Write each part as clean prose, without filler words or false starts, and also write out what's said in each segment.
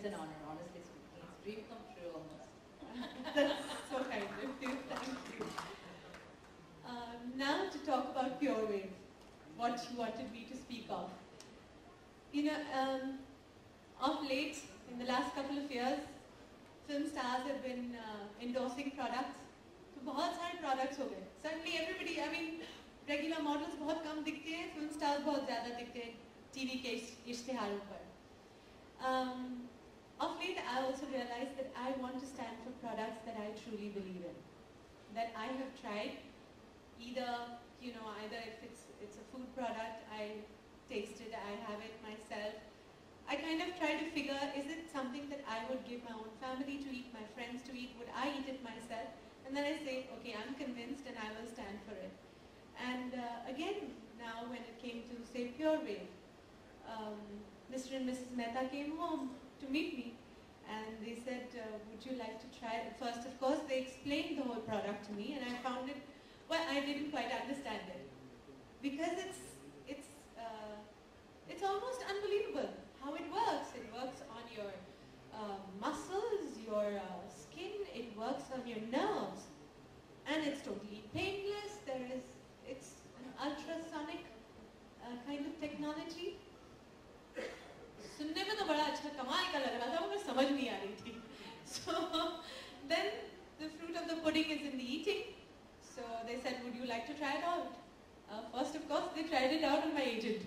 It's an honor, honestly speaking. It's a dream come true almost. That's so kind of you. Thank you. Now to talk about Pure Wave, what you wanted me to speak of. You know, of late, in the last couple of years, film stars have been endorsing products. तो बहुत सारे products हो गए. Suddenly everybody, I mean, regular models बहुत कम दिखते हैं, film stars बहुत ज़्यादा दिखते हैं TV के इश्तिहारों पर. Of late, I also realized that I want to stand for products that I truly believe in, that I have tried. Either if it's a food product, I taste it, I have it myself. I kind of try to figure, is it something that I would give my own family to eat, my friends to eat? Would I eat it myself? And then I say, okay, I'm convinced and I will stand for it. And again, now when it came to, say, Pure Wave, Mr. and Mrs. Mehta came home to meet me and they said, would you like to try it? First, of course, they explained the whole product to me and I found it, well, I didn't quite understand it. Because it's almost unbelievable how it works. It works on your muscles, your skin, it works on your nerves. And it's totally painless. It's an ultrasonic kind of technology. सुनने में तो बड़ा अच्छा कमाल का लग रहा था, मगर समझ नहीं आ रही थी. So then the fruit of the pudding is in the eating. So they said, would you like to try it out? First, of course, they tried it out on my agent.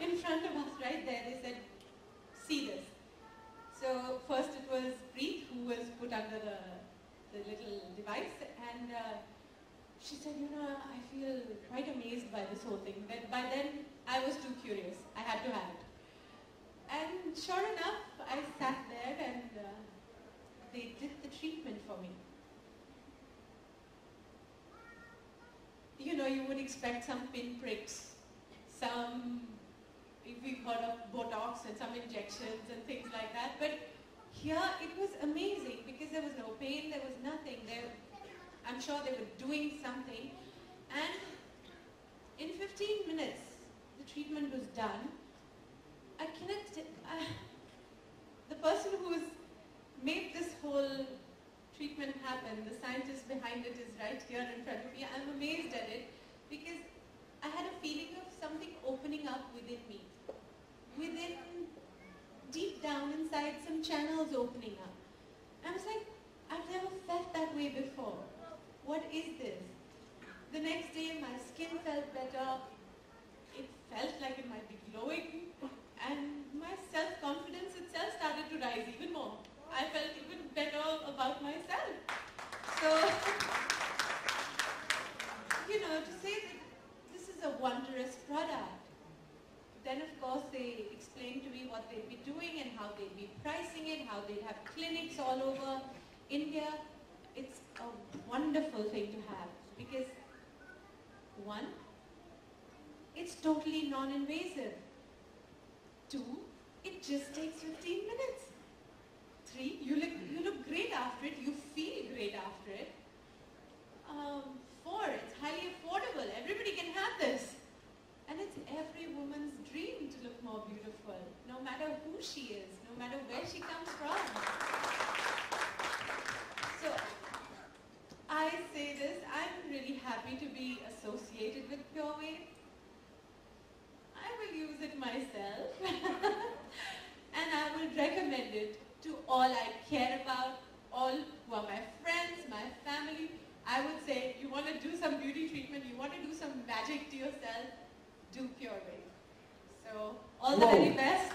In front of us, right there, they said, see this. So first it was Preet who was put under the little device, and she said, you know, I feel quite amazed by this whole thing. That by then, I was too curious. I had to have it. And sure enough, I sat there and they did the treatment for me. You know, you would expect some pinpricks, if we've heard of Botox and some injections and things like that. But here it was amazing because there was no pain, there was nothing. I'm sure they were doing something. And in 15 minutes, the treatment was done. The person who has made this whole treatment happen, the scientist behind it is right here in front of me. I'm amazed at it because I had a feeling of something opening up within me. Deep down inside, some channels opening up. I was like, I've never felt that way before. What is this? The next day, my skin felt better. It felt like it might be glowing. And my self-confidence itself started to rise even more. I felt even better about myself. So, you know, to say that this is a wondrous product. Then, of course, they explained to me what they'd be doing and how they'd be pricing it, how they'd have clinics all over India. It's a wonderful thing to have because, one, it's totally non-invasive. Two, it just takes 15 minutes. Three, you look great after it, you feel great after it. Four, it's highly affordable. Everybody can have this. And it's every woman's dream to look more beautiful, no matter who she is, no matter where she comes from. So, I say this, I'm really happy to be associated with Pure Wave. I will use it myself. And I will recommend it to all I care about, all who are my friends, my family. I would say, you want to do some beauty treatment, you want to do some magic to yourself, do Pure Wave. So, all the very best.